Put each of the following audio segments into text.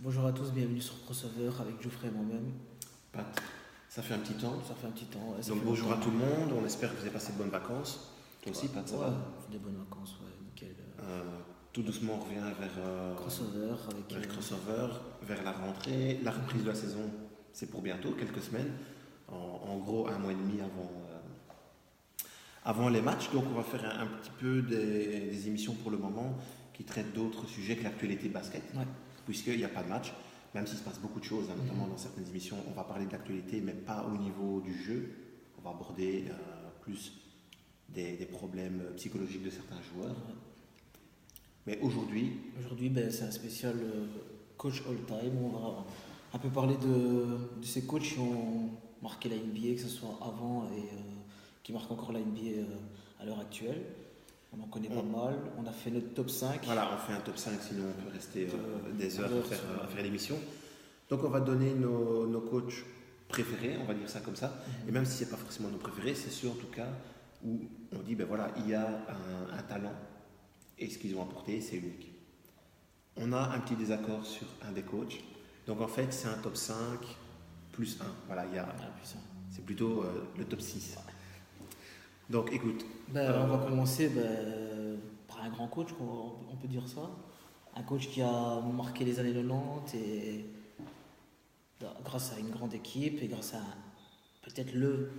Bonjour à tous, bienvenue sur Crossover avec Geoffrey et moi-même. Pat, ça fait un petit temps. Ça fait un petit temps. Ouais, ça Donc fait bonjour à longtemps. tout le monde, on espère que vous avez passé de bonnes vacances. Toi aussi, Pat, ça Ouais, va. des bonnes vacances, ouais, nickel. Euh, Tout doucement, on revient Crossover avec. vers le crossover, vers la rentrée. La reprise de la saison, c'est pour bientôt, quelques semaines. En gros, un mois et demi avant les matchs. Donc on va faire un petit peu des émissions pour le moment qui traitent d'autres sujets que l'actualité basket, Ouais. puisqu'il n'y a pas de match. Même s'il se passe beaucoup de choses, hein, notamment dans certaines émissions, on va parler de l'actualité, mais pas au niveau du jeu. On va aborder plus des problèmes psychologiques de certains joueurs. Ouais. Mais aujourd'hui, Aujourd'hui, c'est un spécial coach all-time. On va un peu parler de ces coachs qui ont marqué la NBA, que ce soit avant et qui marquent encore la NBA à l'heure actuelle. On en connaît pas mal. On a fait notre top 5. voilà, on fait un top 5, sinon on peut rester des heures heures à faire l'émission. Donc on va donner nos coachs préférés, on va dire ça comme ça. Et même si ce n'est pas forcément nos préférés, c'est ceux en tout cas où on dit, ben voilà, il y a un talent et ce qu'ils ont apporté, c'est unique. On a un petit désaccord sur un des coachs. Donc en fait, c'est un top 5 plus 1. Voilà, c'est plutôt le top 6. Donc écoute. On va commencer par un grand coach, on peut dire ça. Un coach qui a marqué les années 90 et grâce à une grande équipe et grâce à peut-être le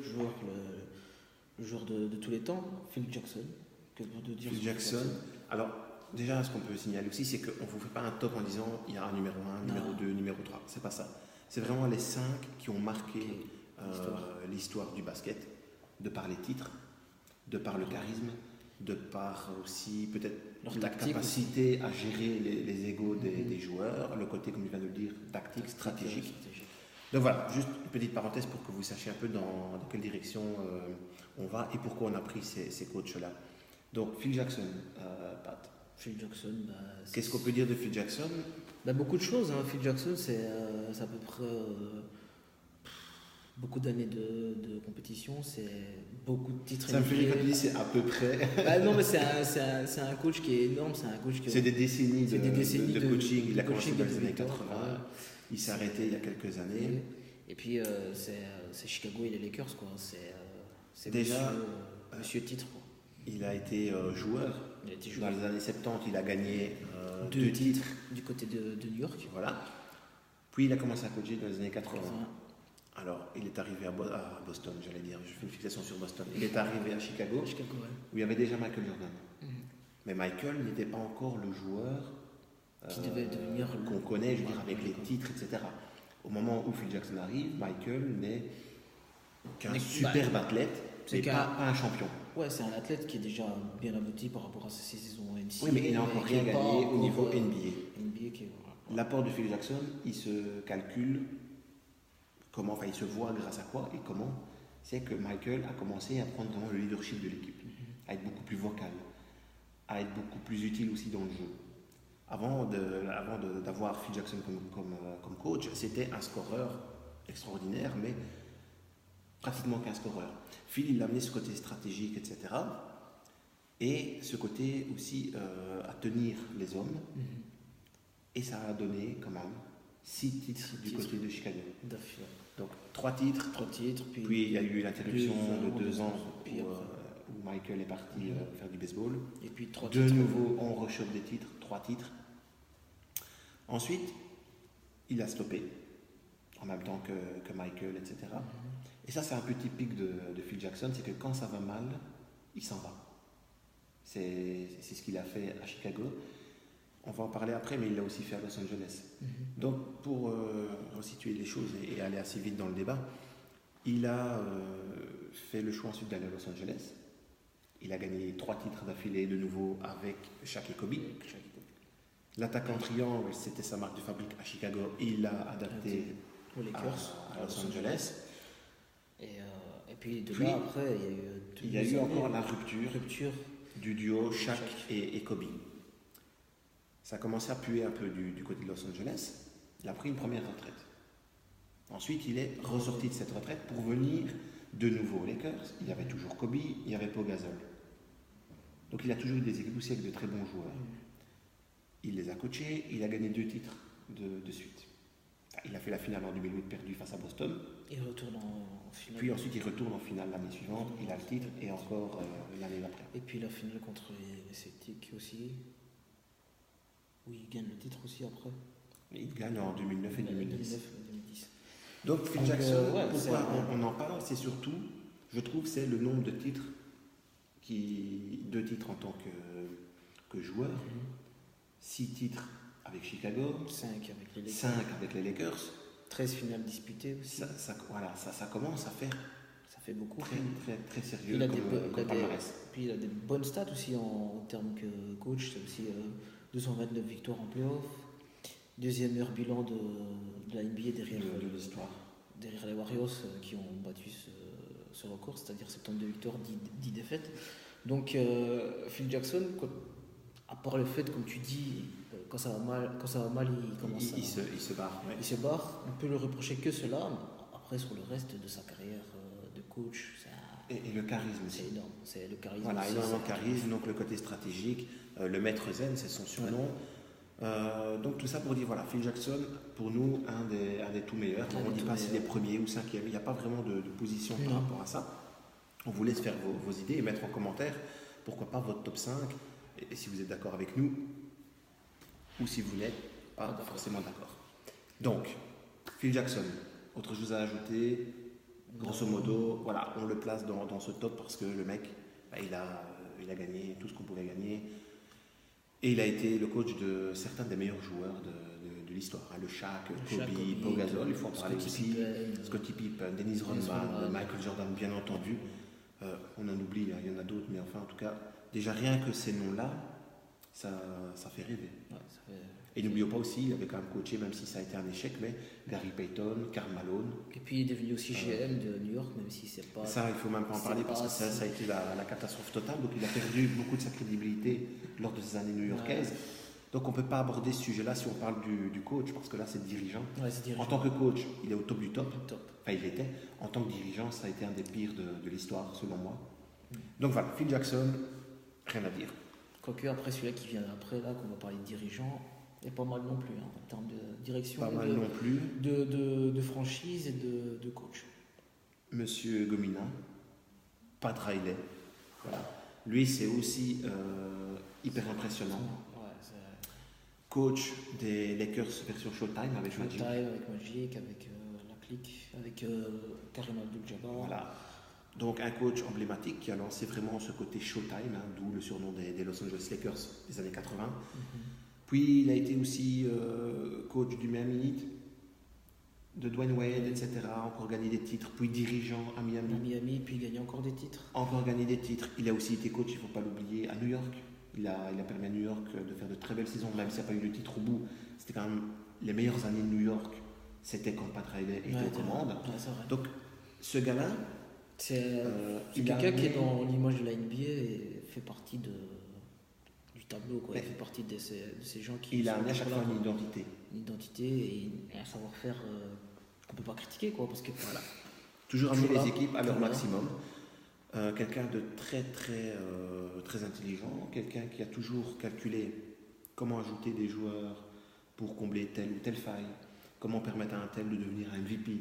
joueur de tous les temps, Phil Jackson. Que de dire Phil Jackson. Alors déjà, ce qu'on peut signaler aussi, c'est qu'on ne vous fait pas un top en disant il y a un numéro 1, numéro 2, numéro 3. C'est pas ça. C'est vraiment les 5 qui ont marqué l'histoire du basket, de par les titres, de par le charisme, de par aussi peut-être leur la tactique capacité à gérer les égos des joueurs, le côté, comme je viens de le dire, tactique, stratégique. Donc voilà, juste une petite parenthèse pour que vous sachiez un peu dans quelle direction on va et pourquoi on a pris ces coachs-là. Donc Phil Jackson, Pat. Phil Jackson, Qu'est-ce qu'on peut dire de Phil Jackson? Beaucoup de choses. Hein. Phil Jackson, c'est à peu près beaucoup d'années de compétition, c'est beaucoup de titres. Ça me fait rire quand tu dis c'est à peu près. Non, mais c'est un coach qui est énorme, c'est un coach qui. C'est des décennies de coaching. Il a commencé dans les années victoires, 80. ouais. Il s'est arrêté il y a quelques années. Et puis c'est Chicago et les Lakers, quoi. C'est Déjà, monsieur titre, quoi. Il a été joueur. Il a été joueur. Dans les années 70, il a gagné 2 titres du côté de New York. Voilà. Puis il a commencé à coacher dans les années 80. Alors, il est arrivé à Boston, j'allais dire. Je fais une fixation sur Boston. Il est arrivé à Chicago, Ouais. où il y avait déjà Michael Jordan. Mais Michael n'était pas encore le joueur Qui devait devenir qu'on connaît, je veux dire, avec les titres, etc. Au moment où Phil Jackson arrive, Michael n'est qu'un superbe athlète, mais pas un champion. Ouais, c'est un athlète qui est déjà bien abouti par rapport à ses saisons NCAA. Oui, mais il n'a encore rien gagné au niveau NBA. Voilà. L'apport de Phil Jackson, il se calcule comment, enfin il se voit grâce à quoi et comment. C'est que Michael a commencé à prendre vraiment le leadership de l'équipe, à être beaucoup plus vocal, à être beaucoup plus utile aussi dans le jeu. Avant d'avoir Phil Jackson comme coach, c'était un scoreur extraordinaire, mais pratiquement qu'un scoreur. Phil, il a amené ce côté stratégique, etc. Et ce côté aussi à tenir les hommes. Et ça a donné quand même 6 titres du côté de Chicago. Donc 3 titres. Puis il y a eu l'interruption de 2 ans où Michael est parti faire du baseball. Et puis 3 titres. De nouveau, on rechoppe des titres, 3 titres. Ensuite, il a stoppé en même temps que Michael, etc. Et ça, c'est un peu typique de Phil Jackson, c'est que quand ça va mal, il s'en va. C'est ce qu'il a fait à Chicago. On va en parler après, mais il l'a aussi fait à Los Angeles. Donc, pour resituer les choses et aller assez vite dans le débat, il a fait le choix ensuite d'aller à Los Angeles. Il a gagné 3 titres d'affilée de nouveau avec Shaq et Kobe. L'attaquant triangle, c'était sa marque de fabrique à Chicago. Il l'a adapté aux Lakers, à Los Angeles. Et puis là, après, il y a eu encore la rupture du duo Shaq et Kobe. Ça a commencé à puer un peu du côté de Los Angeles. Il a pris une première retraite. Ensuite, il est ressorti de cette retraite pour venir de nouveau aux Lakers. Il y avait toujours Kobe, il y avait Pau Gasol. Donc il a toujours eu des équipes aussi avec de très bons joueurs. Il les a coachés, il a gagné 2 titres de suite. Enfin, il a fait la finale en 2008 perdue face à Boston. Il retourne en finale. Puis ensuite, il retourne en finale l'année suivante. Il a le titre et encore l'année d'après. Et puis la finale contre les Celtics aussi. Où il gagne le titre aussi après. Il gagne en 2009 et 2010. 2009 et 2010. Donc Phil Jackson, ouais, pourquoi on en parle, c'est surtout, je trouve, c'est le nombre de titres, deux titres en tant que joueur, 6 titres avec Chicago, 5 avec les Lakers, 5 avec les Lakers, 13 finales disputées aussi. Ça commence à faire Ça fait beaucoup. très sérieux Il a comme palmarès. Puis il a des bonnes stats aussi en termes que coach. C'est aussi 229 victoires en playoff. Deuxième meilleur bilan de la NBA derrière l'histoire. Derrière les Warriors qui ont battu ce record, c'est-à-dire 72 victoires, 10 défaites. Donc Phil Jackson, à part le fait, comme tu dis, quand ça va mal, il se barre. Ouais. Il se barre. On peut le reprocher que cela. Mais après, sur le reste de sa carrière de coach, et le charisme aussi. C'est énorme. C'est le charisme. Voilà, énormément de charisme, donc le côté stratégique, le maître zen, c'est son surnom. Ouais. Donc tout ça pour dire, voilà, Phil Jackson, pour nous, un des tout meilleurs. On ne dit pas s'il est premier ou cinquième, il n'y a pas vraiment de position par rapport à ça. On vous laisse faire vos idées et mettre en commentaire, pourquoi pas votre top 5, et si vous êtes d'accord avec nous, ou si vous n'êtes pas forcément d'accord. Donc, Phil Jackson, autre chose à ajouter, grosso modo, voilà, on le place dans ce top parce que le mec, il a gagné tout ce qu'on pouvait gagner. Et il a été le coach de certains des meilleurs joueurs de l'histoire. Le Shaq, Kobe, Pau Gasol, il faut en parler aussi. Scottie Pippen, Dennis Rodman, Michael Jordan, bien entendu. On en oublie, il y en a d'autres, mais enfin, en tout cas, déjà rien que ces noms-là, ça fait rêver. Ouais, Et n'oublions pas aussi, il avait quand même coaché, même si ça a été un échec, mais Gary Payton, Karl Malone. Et puis il est devenu aussi GM de New York, même si c'est pas. Ça, il ne faut même pas en parler parce que ça a été la catastrophe totale. Donc il a perdu beaucoup de sa crédibilité lors de ces années new-yorkaises. Ouais. Donc on ne peut pas aborder ce sujet-là si on parle du coach, parce que là c'est dirigeant. Ouais, c'est dirigeant. En tant que coach, il est au top du top. Enfin, il l'était. En tant que dirigeant, ça a été un des pires de l'histoire, selon moi. Donc voilà, Phil Jackson, rien à dire. Quoique après celui-là qui vient après, là, qu'on va parler de dirigeant, il est pas mal non plus, en termes de direction. Pas mal non plus. De franchise et de coach. Monsieur Gomina, Pat Riley. Voilà. Lui, c'est aussi hyper impressionnant. Coach des Lakers version Showtime avec Magic. Showtime, avec Magic, avec la clique, avec Kareem Abdul-Jabbar. Voilà. Donc un coach emblématique qui a lancé vraiment ce côté Showtime, d'où le surnom des Los Angeles Lakers des années 80. Puis il a été aussi coach du Miami Heat, de Dwayne Wade, etc. Encore gagné des titres, puis dirigeant à Miami. À Miami, puis gagné encore des titres. Encore gagné des titres. Il a aussi été coach, il ne faut pas l'oublier, à New York. Il a permis à New York de faire de très belles saisons, même s'il n'y a pas eu de titre au bout. C'était quand même les meilleures années de New York. C'était quand Pat Riley était aux commandes. Ouais, donc ce gars-là, c'est quelqu'un qui est dans l'image de la NBA et fait partie du tableau, quoi. Il fait partie de ces gens qui. Il a amené à chaque fois une identité. Une identité et un savoir-faire qu'on ne peut pas critiquer, quoi, parce que voilà. Toujours amener les équipes à leur maximum. Quelqu'un de très intelligent, quelqu'un qui a toujours calculé comment ajouter des joueurs pour combler telle ou telle faille, comment permettre à un tel de devenir un MVP.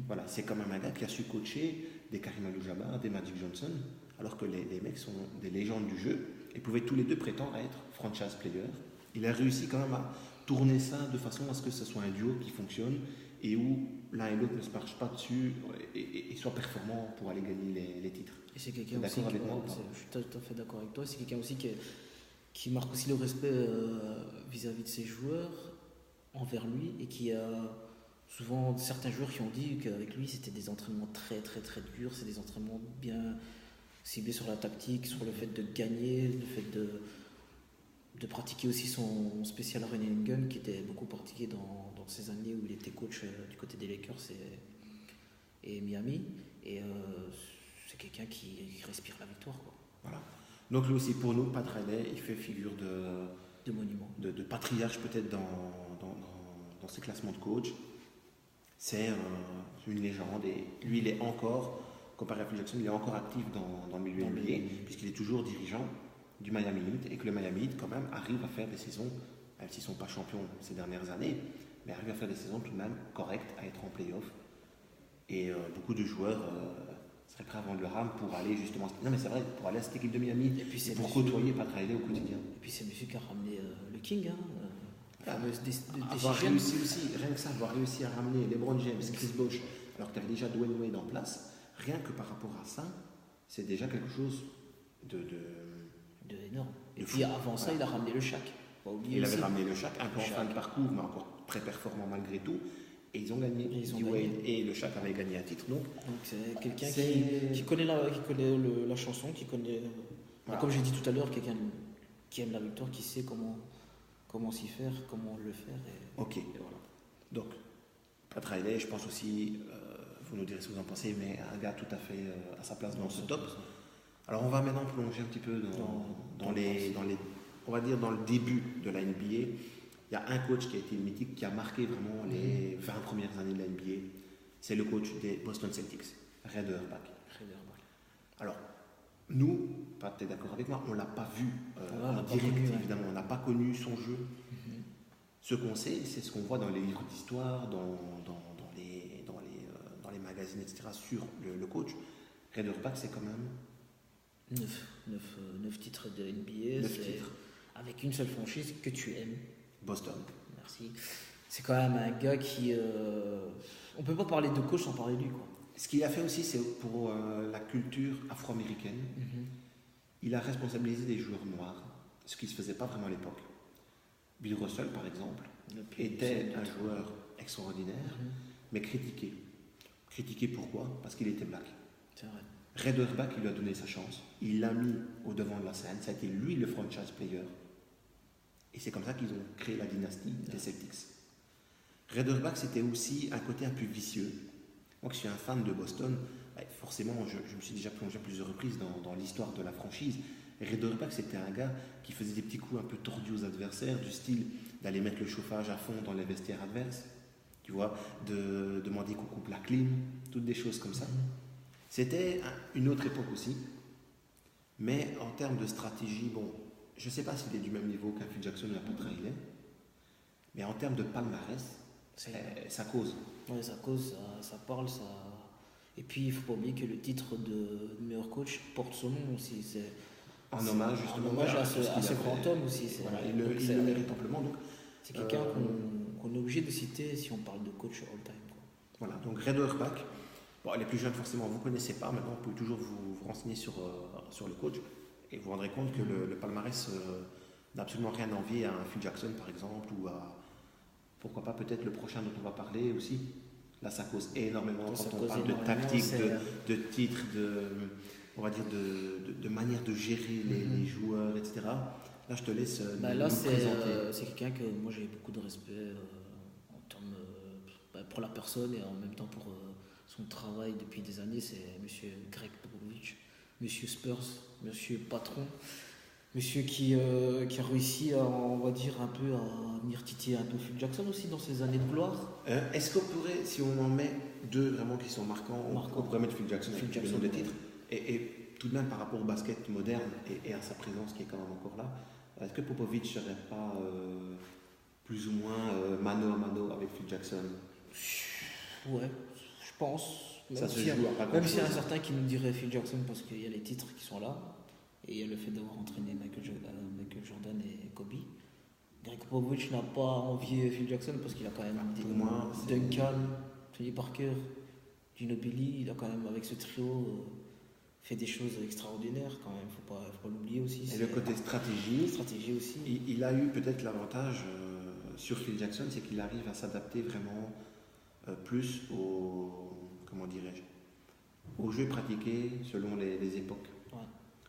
Voilà, c'est quand même un gars qui a su coacher des Kareem Abdul-Jabbar, des Magic Johnson, alors que les mecs sont des légendes du jeu et pouvaient tous les deux prétendre à être franchise players. Il a réussi quand même à tourner ça de façon à ce que ce soit un duo qui fonctionne et où l'un et l'autre ne se marchent pas dessus et soient performants pour aller gagner les titres. Et c'est quelqu'un aussi, je suis tout à fait d'accord avec toi, c'est quelqu'un aussi qui marque aussi le respect vis-à-vis de ses joueurs envers lui et qui a souvent certains joueurs qui ont dit qu'avec lui c'était des entraînements très durs, c'est des entraînements bien ciblés sur la tactique, sur le fait de gagner, le fait de pratiquer aussi son spécial running gun qui était beaucoup pratiqué dans ces années où il était coach du côté des Lakers et Miami. Et c'est quelqu'un qui respire la victoire, quoi. Voilà. Donc lui aussi pour nous, Pat Riley, il fait figure de monument, de patriarche peut-être dans ses classements de coach. C'est une légende et lui il est encore, comparé à Phil Jackson, il est encore actif dans le milieu NBA puisqu'il est toujours dirigeant du Miami Heat et que le Miami Heat quand même arrive à faire des saisons, même s'ils ne sont pas champions ces dernières années, mais arrive à faire des saisons tout de même correctes, à être en play-off. Et beaucoup de joueurs seraient prêts à vendre leur âme pour aller justement. Non, mais c'est vrai, pour aller à cette équipe de Miami, Et puis et pour côtoyer Pat Riley au quotidien. Et puis c'est monsieur qui a ramené le King, Avoir décision. réussi aussi, rien que ça, avoir réussi à ramener LeBron James, Chris Bosh, alors que tu avais déjà Dwayne Wade en place, rien que par rapport à ça, c'est déjà quelque chose de énorme. Et de puis fou. avant ça, il a ramené le Shaq. Pas oublier Il aussi. avait ramené le Shaq, un peu en Shaq. fin de parcours, mais encore très performant malgré tout. Et ils ont gagné. Et ils ont D-Wade gagné. et le Shaq avaient gagné un titre. Donc, Donc c'est quelqu'un C'est- qui connaît la chanson, qui connaît, Voilà. comme j'ai dit tout à l'heure, quelqu'un qui aime la victoire, qui sait comment s'y faire, comment le faire. ok. Et voilà. Donc, Pat Riley, je pense aussi, vous nous direz ce que vous en pensez, mais un gars tout à fait à sa place dans ce top. Alors, on va maintenant plonger un petit peu dans les, on va dire dans le début de la NBA. Il y a un coach qui a été mythique, qui a marqué vraiment les 20 premières années de la NBA. C'est le coach des Boston Celtics, Red Auerbach. Alors, nous, Pat, tu es d'accord avec moi, on ne l'a pas vu on l'a en pas direct, connu, ouais. évidemment. On n'a pas connu son jeu. Ce qu'on sait, c'est ce qu'on voit dans les livres d'histoire, dans les magazines, etc., sur le coach. Red Auerbach, c'est quand même 9 titres de NBA, 9 c'est titres. avec une seule franchise que tu aimes. Boston. Merci. C'est quand même un gars qui. On peut pas parler de coach sans parler de lui, quoi. Ce qu'il a fait aussi, c'est pour la culture afro-américaine. Il a responsabilisé des joueurs noirs, ce qui ne se faisait pas vraiment à l'époque. Bill Russell, par exemple, était un joueur extraordinaire, mais critiqué. Critiqué pourquoi? Parce qu'il était black. C'est vrai. Red Auerbach, il lui a donné sa chance. Il l'a mis au devant de la scène. Ça a été lui le franchise player. Et c'est comme ça qu'ils ont créé la dynastie des Celtics. Red Auerbach, c'était aussi un côté un peu vicieux. Moi, qui suis un fan de Boston, forcément, je me suis déjà plongé à plusieurs reprises dans l'histoire de la franchise. Red Auerbach, c'était un gars qui faisait des petits coups un peu tordus aux adversaires, du style d'aller mettre le chauffage à fond dans les vestiaires adverses, tu vois, de demander qu'on coupe la clim, toutes des choses comme ça. C'était une autre époque aussi, mais en termes de stratégie, bon, je ne sais pas s'il est du même niveau qu'un Phil Jackson ou un Pat Riley, mais en termes de palmarès, ça cause. Ouais, ça cause, ça parle, ça. Et puis il faut pas oublier que le titre de meilleur coach porte son nom aussi. C'est En hommage justement en hommage à tout ce qu'il ce a grand fait. homme aussi. Voilà, il le mérite amplement. Donc, c'est quelqu'un qu'on est obligé de citer si on parle de coach all-time, quoi. voilà, donc Red Auerbach. Bon, les plus jeunes, forcément, vous ne connaissez pas. Maintenant, vous pouvez toujours vous renseigner sur le coach et vous vous rendrez compte que le palmarès n'a absolument rien à envier à un Phil Jackson, par exemple, ou à, pourquoi pas, peut-être le prochain dont on va parler aussi. Là, ça cause énormément Ça quand on cause parle de énormément, tactique, c'est- de titres, on va dire de manière de gérer les joueurs, etc. Là, je te laisse Là, nous présenter. c'est quelqu'un que moi j'ai beaucoup de respect en termes pour la personne et en même temps pour son travail depuis des années. C'est monsieur Greg Popovich, monsieur Spurs, monsieur patron, monsieur qui a réussi à, on va dire, un peu à venir titiller un peu Phil Jackson aussi dans ses années de gloire. Est-ce qu'on pourrait, si on en met deux vraiment qui sont marquants, on pourrait mettre Phil Jackson avec le nom des titres, et tout de même par rapport au basket moderne et à sa présence qui est quand même encore là, est-ce que Popovich ne serait pas plus ou moins mano à mano avec Phil Jackson? Ouais, je pense. Ça se si- joue à pas Même s'il y a un grand-chose. certain qui nous dirait Phil Jackson parce qu'il y a les titres qui sont là et il y a le fait d'avoir entraîné Michael Jordan et Kobe. Greg Popovich n'a pas envié Phil Jackson parce qu'il a quand même Pour moi, c'est- Duncan, Tony Parker, Ginobili. Il a quand même avec ce trio fait des choses extraordinaires quand même. Faut pas l'oublier aussi. Et C'est le côté stratégie, stratégie aussi. il a eu peut-être l'avantage sur Phil Jackson, c'est qu'il arrive à s'adapter vraiment plus comment dirais-je, aux jeux pratiqués selon les époques. Ouais.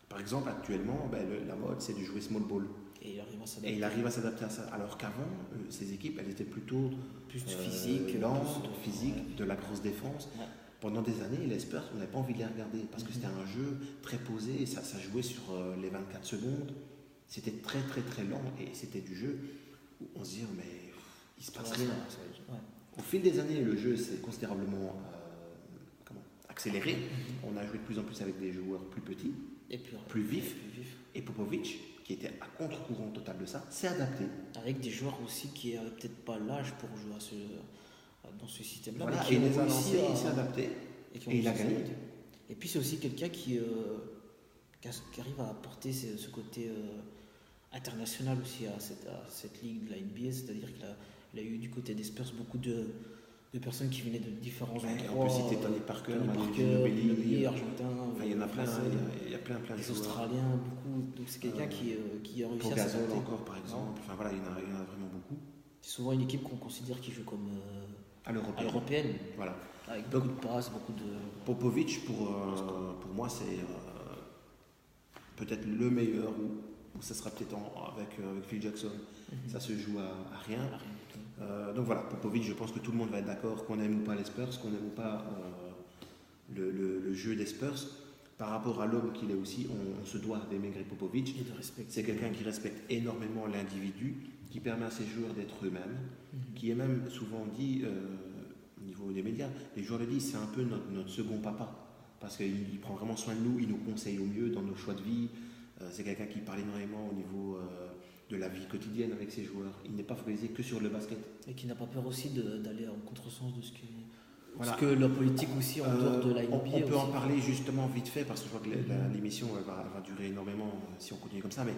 Par exemple, actuellement, la mode, c'est de jouer small ball. Et il arrive à Et s'adapter. il arrive à s'adapter à ça. Alors qu'avant, ces équipes, elles étaient plutôt Plus physique, lentes, plus de- physiques, ouais. de la grosse défense. Ouais. Pendant des années, les Spurs, on n'avait pas envie de les regarder parce que c'était un jeu très posé, ça jouait sur les 24 secondes. C'était très très très lent et c'était du jeu où on se dit mais il se passe Ouais, rien. ouais. Au fil des années, le jeu s'est considérablement accéléré. On a joué de plus en plus avec des joueurs plus petits, Et puis, plus vifs. plus vif. Et Popovich, qui était à contre-courant total de ça, s'est adapté. Avec des joueurs aussi qui n'avaient peut-être pas l'âge pour jouer dans ce système-là. Voilà, mais qui et il ont les a réussi lancés, il s'est adapté. qui ont Et il a réussi à gagné. s'adapter. Et puis c'est aussi quelqu'un qui arrive à apporter ce côté international aussi à cette ligue de la NBA, c'est-à-dire qu'il a eu du côté des Spurs beaucoup de personnes qui venaient de différents endroits. On peut citer Tony Parker, Tony Manu Parker, Ginobili, Ginobili, argentin, enfin, il y en a plein, français, il y a plein de les joueurs. Australiens, beaucoup. Donc c'est quelqu'un qui a réussi Pour à Gasol s'adapter. encore, par exemple. Enfin voilà, il y en a vraiment beaucoup. C'est souvent une équipe qu'on considère qui joue comme À à l'européen. l'européenne, Voilà. avec Donc, beaucoup de passes, beaucoup de. Popovic, pour moi, c'est peut-être le meilleur, ou ça sera peut-être avec Phil Jackson. Ça se joue à rien. Voilà, rien du tout. Donc voilà, Popovic, je pense que tout le monde va être d'accord, qu'on aime ou pas les Spurs, qu'on aime ou pas le jeu des Spurs. Par rapport à l'homme qu'il est aussi, on se doit d'aimer Greg Popovic. Et de respecter. C'est quelqu'un qui respecte énormément l'individu, qui permet à ses joueurs d'être eux-mêmes, qui est même souvent dit, au niveau des médias, les joueurs le disent, c'est un peu notre second papa, parce qu'il prend vraiment soin de nous, il nous conseille au mieux dans nos choix de vie. C'est quelqu'un qui parle énormément au niveau de la vie quotidienne avec ses joueurs. Il n'est pas focalisé que sur le basket. Et qui n'a pas peur aussi d'aller en contresens de ce que, Voilà. ce que la politique aussi en dehors de la NBA. On peut aussi. en parler justement vite fait, parce que je crois que l'émission va durer énormément si on continue comme ça, mais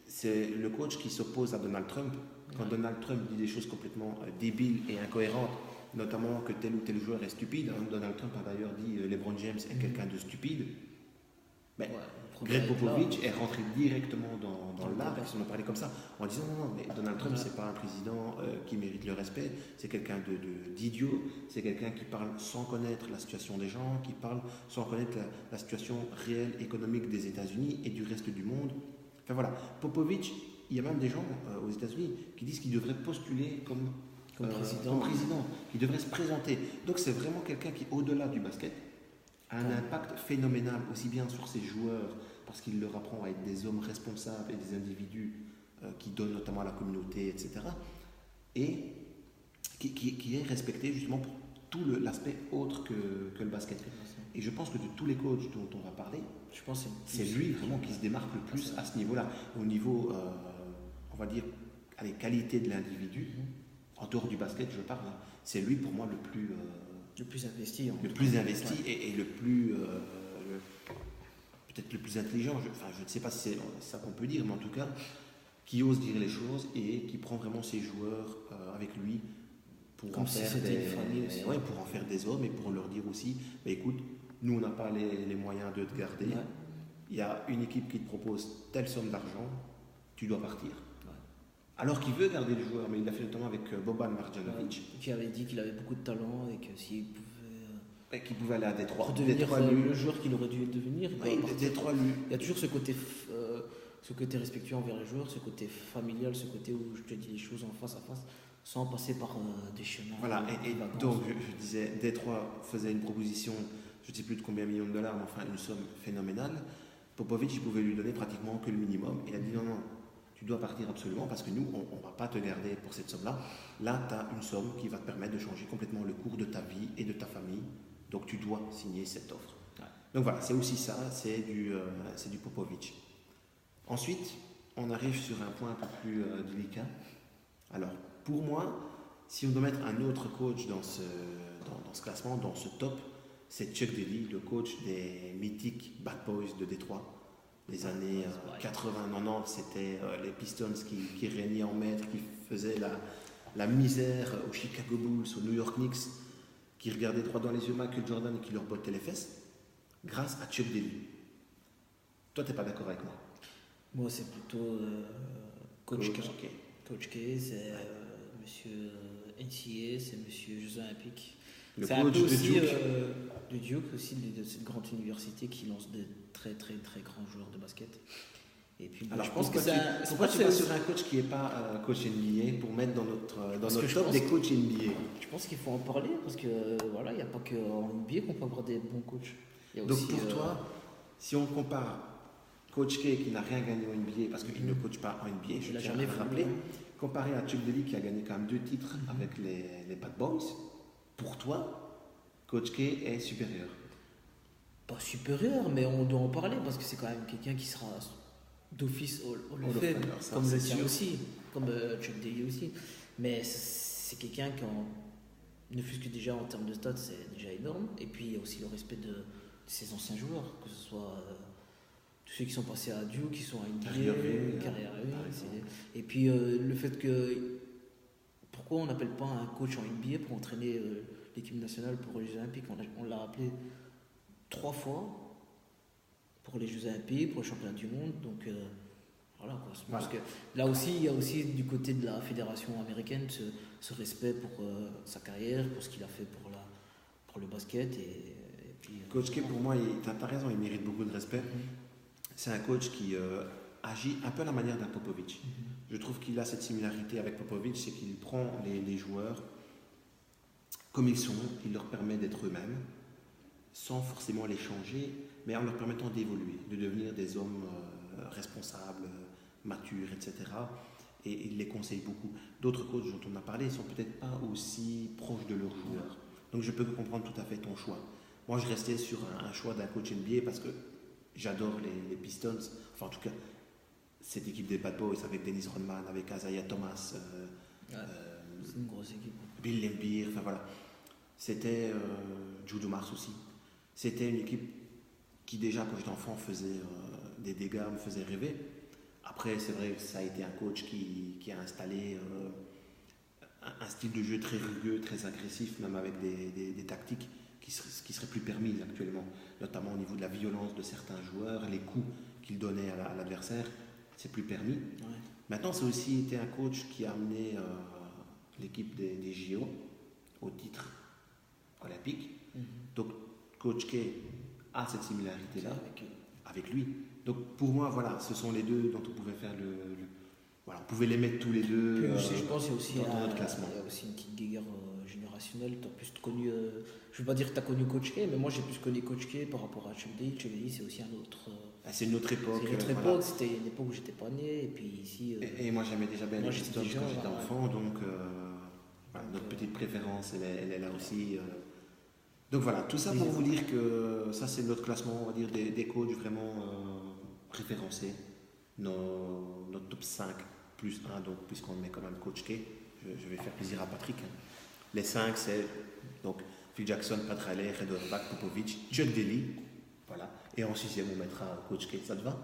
c'est le coach qui s'oppose à Donald Trump. Quand Donald Trump dit des choses complètement débiles et incohérentes, notamment que tel ou tel joueur est stupide, Donald Trump a d'ailleurs dit LeBron James est quelqu'un de stupide. Ben, Ouais, Greg avec Popovich là, est rentré directement dans le l'art, débat. parce qu'on a parlé comme ça, en disant non, mais Donald Trump, c'est pas un président qui mérite le respect, c'est quelqu'un d'idiot, c'est quelqu'un qui parle sans connaître la situation des gens, qui parle sans connaître la situation réelle économique des États-Unis et du reste du monde. Enfin voilà, Popovich, il y a même des gens aux États-Unis qui disent qu'il devrait postuler comme président, qu'il devrait se présenter. Donc c'est vraiment quelqu'un qui, au-delà du basket, a un impact phénoménal aussi bien sur ses joueurs, parce qu'il leur apprend à être des hommes responsables et des individus qui donnent notamment à la communauté, etc. Et qui est respecté justement pour tout l'aspect autre que le basket. Et je pense que de tous les coachs dont on va parler, Je pense que c'est lui vraiment qui se démarque le plus à ce niveau-là. Au niveau, on va dire, qualité de l'individu, en dehors du basket, je parle, c'est lui pour moi le plus investi. le plus investi et le plus peut-être le plus intelligent. Je ne sais pas si c'est ça qu'on peut dire, mais en tout cas, qui ose dire les choses et qui prend vraiment ses joueurs avec lui pour Comme en si faire c'était une famille aussi. pour en faire des hommes et pour leur dire aussi, bah, écoute, nous on n'a pas les moyens de te garder. Ouais. Il y a une équipe qui te propose telle somme d'argent, tu dois partir. Alors qu'il veut garder le joueur, mais il l'a fait notamment avec Boban Marjanovic, Qui avait dit qu'il avait beaucoup de talent et que s'il pouvait qui pouvait aller à Détroit. redevenir Détroit, le joueur qu'il aurait dû devenir, il doit oui, partir. Détroit, lui. Il y a toujours ce côté respectueux envers les joueurs, ce côté familial, ce côté où je te dis les choses en face à face, sans passer par des chemins. Voilà, et des vacances. donc je disais, Détroit faisait une proposition, je ne sais plus de combien de millions de dollars, mais enfin une somme phénoménale. Popovich, il pouvait lui donner pratiquement que le minimum. Il a dit non, tu dois partir absolument parce que nous, on ne va pas te garder pour cette somme-là. Là, tu as une somme qui va te permettre de changer complètement le cours de ta vie et de ta famille. Donc tu dois signer cette offre. Ouais. Donc voilà, c'est aussi ça, c'est du Popovich. Ensuite, on arrive sur un point un peu plus délicat. Alors, pour moi, si on doit mettre un autre coach dans ce classement, dans ce top, c'est Chuck Daly, le coach des mythiques Bad Boys de Détroit. Les années 80-90, c'était les Pistons qui régnaient en maître, qui faisaient la misère aux Chicago Bulls, aux New York Knicks, qui regardaient droit dans les yeux Michael Jordan et qui leur bottaient les fesses, grâce à Chuck Daly. Toi, tu n'es pas d'accord avec moi? Moi, c'est plutôt Coach K. ok. Coach K, c'est monsieur NCA, c'est monsieur Jeux Olympiques. Le C'est un coach peu de aussi Duke. de Duke, aussi de cette grande université qui lance de très très très grands joueurs de basket. Et puis, Alors, je pense que pourquoi tu vas sur un coach qui n'est pas coach NBA pour mettre dans notre que je top pense des coachs NBA? Je pense qu'il faut en parler parce que voilà, il n'y a pas qu'en NBA qu'on peut avoir des bons coachs. Il y a Donc aussi, pour toi, si on compare Coach K qui n'a rien gagné en NBA parce qu'il ne coach pas en NBA, je Il a tiens jamais à le rappeler, voulu. comparé à Chuck Daly qui a gagné quand même 2 titres avec les Bad Boys, pour toi, Coach K est supérieur. pas supérieur, mais on doit en parler parce que c'est quand même quelqu'un qui sera d'office, on le Hall of fait, Famer, ça, comme c'est le tien sûr. aussi, comme Chuck Daly aussi. Mais c'est quelqu'un qui, ne fût-ce que déjà en termes de stats, c'est déjà énorme. Et puis il y a aussi le respect de ses anciens joueurs, que ce soit tous ceux qui sont passés à Duke, qui sont à NBA, carrière et puis le fait que. Pourquoi on n'appelle pas un coach en NBA pour entraîner l'équipe nationale pour les Jeux Olympiques? On l'a appelé 3 fois pour les Jeux Olympiques, pour le championnat du monde. Donc voilà quoi. Parce que là aussi, il y a aussi du côté de la fédération américaine ce respect pour sa carrière, pour ce qu'il a fait pour le basket. Et puis, Coach K, pour moi, tu as raison, il mérite beaucoup de respect. C'est un coach qui agit un peu à la manière d'un Popovic. Je trouve qu'il a cette similarité avec Popovic, c'est qu'il prend les joueurs comme ils sont, il leur permet d'être eux-mêmes, sans forcément les changer, mais en leur permettant d'évoluer, de devenir des hommes responsables, matures, etc. Et il les conseille beaucoup. D'autres coachs dont on a parlé ne sont peut-être pas aussi proches de leurs joueurs. Donc je peux comprendre tout à fait ton choix. Moi, je restais sur un choix d'un coach NBA parce que j'adore les Pistons, enfin en tout cas, cette équipe des Bad Boys avec Dennis Rodman, avec Isaiah Thomas, c'est une grosse équipe. Bill Laimbeer, enfin voilà. C'était Judo Mars aussi. C'était une équipe qui déjà quand j'étais enfant faisait des dégâts, me faisait rêver. Après, c'est vrai que ça a été un coach qui a installé un style de jeu très rugueux, très agressif, même avec des tactiques qui seraient plus permises actuellement, notamment au niveau de la violence de certains joueurs, les coups qu'il donnait à l'adversaire. C'est plus permis. Ouais. Maintenant, c'est aussi été un coach qui a amené l'équipe des JO au titre olympique. Donc, coach K a cette similarité-là avec lui. Donc, pour moi, voilà, ce sont les deux dont on pouvait faire voilà, on pouvait les mettre tous les deux. Puis aussi, je pense qu'il y a aussi dans notre classement. Il y a aussi une petite guéguerre générationnelle. Tu as plus connu, je ne veux pas dire que tu as connu Coach K, mais moi j'ai plus connu Coach K par rapport à Chuck Daly. Chuck Daly, c'est aussi un autre. C'est une autre époque. C'est une autre époque, c'était une époque où j'étais pas né. Et puis ici. Et moi j'aimais déjà bien les Pistons quand j'étais enfant, donc voilà, notre petite préférence, elle est là aussi. Donc voilà, tout ça pour vous dire que ça c'est notre classement, on va dire, des coachs vraiment référencés. Notre top 5 plus 1, donc puisqu'on met quand même Coach K, je vais faire plaisir à Patrick. Hein. Les 5 c'est donc Phil Jackson, Pat Riley, Red Auerbach, Popovic, Chuck Daly. Voilà. Et en 6e, on mettra Coach K, ça te va?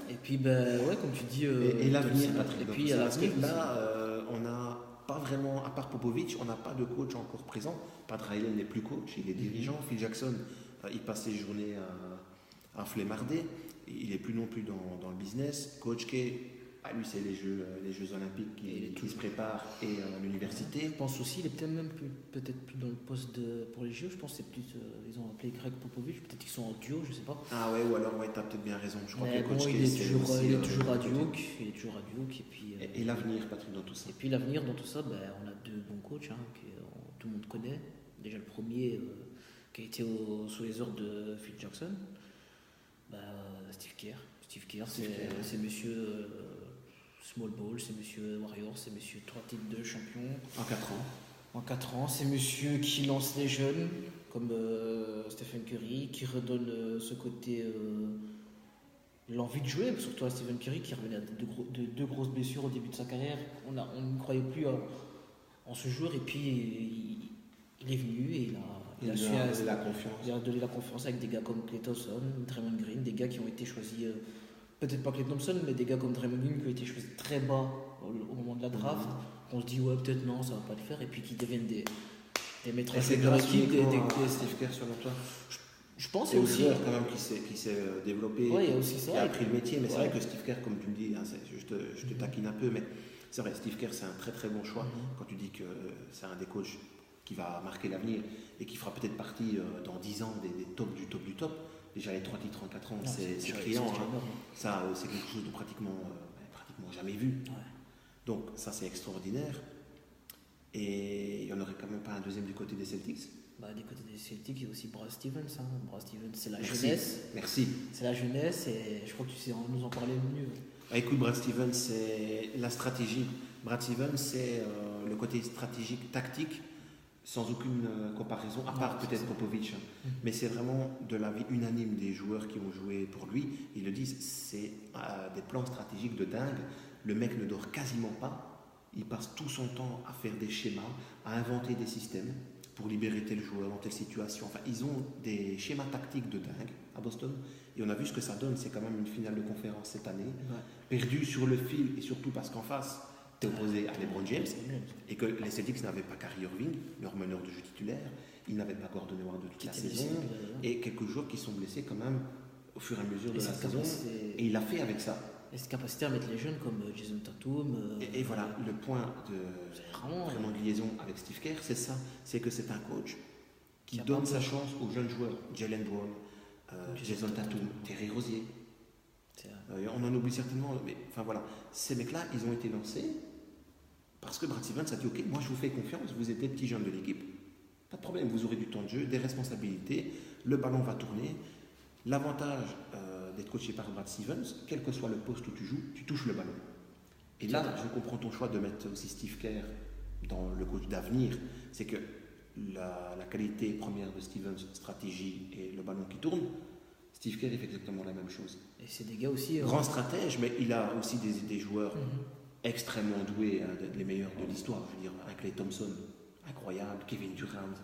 Et puis, ben, ouais, comme tu dis. Et l'avenir, Patrick. Et puis, parce que là, on n'a pas vraiment, à part Popovic, on n'a pas de coach encore présent. Pat Riley n'est plus coach, il est dirigeant. Phil Jackson, il passe ses journées à flemmarder. Il n'est plus non plus dans le business. Coach K, lui, c'est les Jeux Olympiques qui se préparent et l'université. Je pense aussi, il est peut-être plus dans le poste pour les Jeux. Je pense que c'est plus. Ils ont appelé Greg Popovich, peut-être qu'ils sont en duo, je sais pas. Ah ouais, ou alors, ouais, tu as peut-être bien raison. Je crois que bon, Coach K, il est toujours à Duke. Et puis, et l'avenir, Patrick, dans tout ça. Et puis l'avenir dans tout ça, ben, on a 2 bons coachs que tout le monde connaît. Déjà le premier qui a été sous les ordres de Phil Jackson, ben, Steve Kerr. Steve Kerr, c'est monsieur Small Ball, c'est monsieur Warriors, c'est monsieur 3 titres de champion. En 4 ans. En 4 ans, c'est monsieur qui lance les jeunes, comme Stephen Curry, qui redonne ce côté l'envie de jouer, surtout à Stephen Curry qui revenait de 2 grosses blessures au début de sa carrière. On ne croyait plus en ce joueur et puis il est venu et il a donné la confiance avec des gars comme Klay Thompson, Draymond Green, des gars qui ont été choisis, peut-être pas Klay Thompson, mais des gars comme Draymond Green qui ont été choisis très bas au moment de la draft. On se dit ouais peut-être non ça va pas le faire et puis qui deviennent des maîtresses de leur équipe. Steve Kerr selon toi? Je pense c'est aussi quand même qui s'est développé, ouais, il y a aussi ça, qui a appris le métier, mais c'est vrai que Steve Kerr, comme tu me dis, hein, je te taquine un peu, mais c'est vrai, Steve Kerr c'est un très très bon choix quand tu dis que c'est un des coachs qui va marquer l'avenir et qui fera peut-être partie dans 10 ans des tops du top du top. Déjà les 3 titres en 4 ans, c'est criant. Ça, c'est quelque chose de pratiquement jamais vu. Ouais. Donc ça c'est extraordinaire. Et il n'y en aurait quand même pas un deuxième du côté des Celtics? Du côté des Celtics, il y a aussi Brad Stevens. Brad Stevens, c'est la jeunesse. Merci. C'est la jeunesse et je crois que tu sais nous en parler mieux. Écoute, Brad Stevens, c'est la stratégie. Brad Stevens, c'est le côté stratégique, tactique. sans aucune comparaison, à Non, part c'est peut-être ça. Popovic. Mais c'est vraiment de l'avis unanime des joueurs qui ont joué pour lui. Ils le disent, c'est des plans stratégiques de dingue. Le mec ne dort quasiment pas. Il passe tout son temps à faire des schémas, à inventer des systèmes pour libérer tel joueur dans telle situation. Enfin, ils ont des schémas tactiques de dingue à Boston. Et on a vu ce que ça donne. C'est quand même une finale de conférence cette année. Ouais. Perdue sur le fil et surtout parce qu'en face, tu es opposé à LeBron James. Et que les Celtics n'avaient pas Kyrie Irving, leur meneur de jeu titulaire. Ils n'avaient pas Gordon Hayward de toute la saison. Et quelques joueurs qui sont blessés quand même au fur et à mesure de la saison. Et il a fait avec ça. Et cette capacité à mettre les jeunes comme Jason Tatum. Et voilà, le point vraiment de liaison avec Steve Kerr, c'est ça. C'est que c'est un coach qui donne sa chance aux jeunes joueurs. Jaylen Brown, Jason Tatum, Terry Rozier. On en oublie certainement. Mais enfin voilà, ces mecs-là, ils ont été lancés parce que Brad Stevens a dit ok, moi je vous fais confiance, vous êtes des petits jeunes de l'équipe. Pas de problème, vous aurez du temps de jeu, des responsabilités, le ballon va tourner. L'avantage d'être coaché par Brad Stevens, quel que soit le poste où tu joues, tu touches le ballon. Et là, je comprends ton choix de mettre aussi Steve Kerr dans le coach d'avenir. C'est que la qualité première de Stevens, stratégie et le ballon qui tourne, Steve Kerr fait exactement la même chose. Et c'est des gars aussi. Grand stratège, mais il a aussi des joueurs extrêmement doués, les meilleurs de l'histoire. Je veux dire, un Klay Thompson, incroyable, Kevin Durant,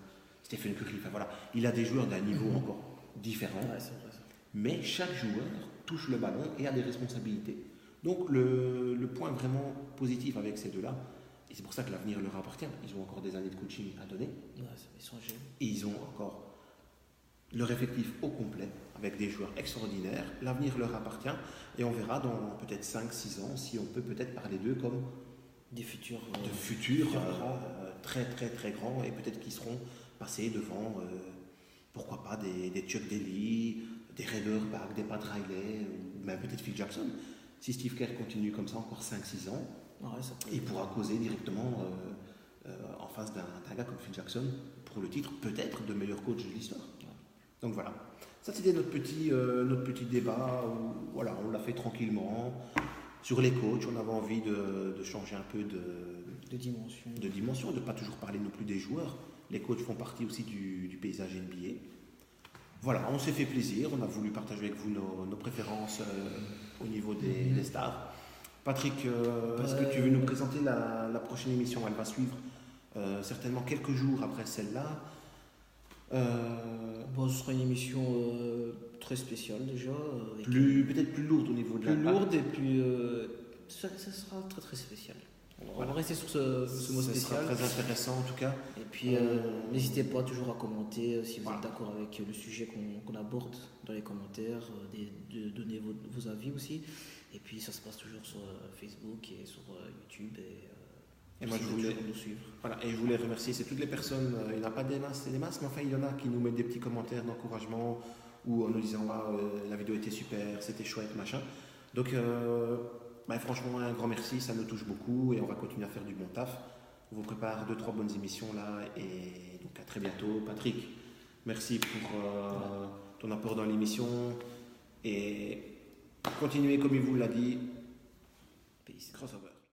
Stephen Curry. Enfin voilà, il a des joueurs d'un niveau encore différent. Ouais, c'est vrai, ça. Mais chaque joueur touche le ballon et a des responsabilités. Donc le point vraiment positif avec ces deux-là, et c'est pour ça que l'avenir leur appartient, ils ont encore des années de coaching à donner. Ouais, ils sont jeunes. Et ils ont encore leur effectif au complet, avec des joueurs extraordinaires. L'avenir leur appartient et on verra dans peut-être 5-6 ans si on peut peut-être parler d'eux comme des futurs grands, très très très grands, et peut-être qu'ils seront passés devant, pourquoi pas, des Chuck Daly, des Ray Auerbach, des Pat Riley, ou même peut-être Phil Jackson. Si Steve Kerr continue comme ça encore 5-6 ans, il pourra causer directement en face d'un gars comme Phil Jackson pour le titre peut-être de meilleur coach de l'histoire. Donc voilà, ça c'était notre petit débat où, voilà, on l'a fait tranquillement sur les coachs. On avait envie de changer un peu de dimension, de ne pas toujours parler non plus des joueurs. Les coachs font partie aussi du paysage NBA. Voilà, on s'est fait plaisir, on a voulu partager avec vous nos préférences au niveau des stars. Patrick, est-ce que tu veux nous présenter la prochaine émission? Elle va suivre certainement quelques jours après celle-là. Bon, ce sera une émission très spéciale déjà. Peut-être plus lourde au niveau de l'impact. Plus lourde et plus... ça sera très très spécial. On va rester sur ce mot spécial. Ce sera très intéressant en tout cas. Et puis n'hésitez pas toujours à commenter si vous êtes d'accord avec le sujet qu'on aborde dans les commentaires, de donner vos avis aussi. Et puis ça se passe toujours sur Facebook et sur YouTube. Et moi, je voulais nous suivre. Voilà, et je voulais remercier toutes les personnes. Il n'y en a pas des masses, mais enfin il y en a qui nous mettent des petits commentaires d'encouragement ou en nous disant la vidéo était super, c'était chouette, machin. Donc franchement, un grand merci, ça nous touche beaucoup et on va continuer à faire du bon taf. On vous prépare 2-3 bonnes émissions là et donc à très bientôt. Patrick, merci pour ton apport dans l'émission et continuez comme il vous l'a dit. Peace. Crossover.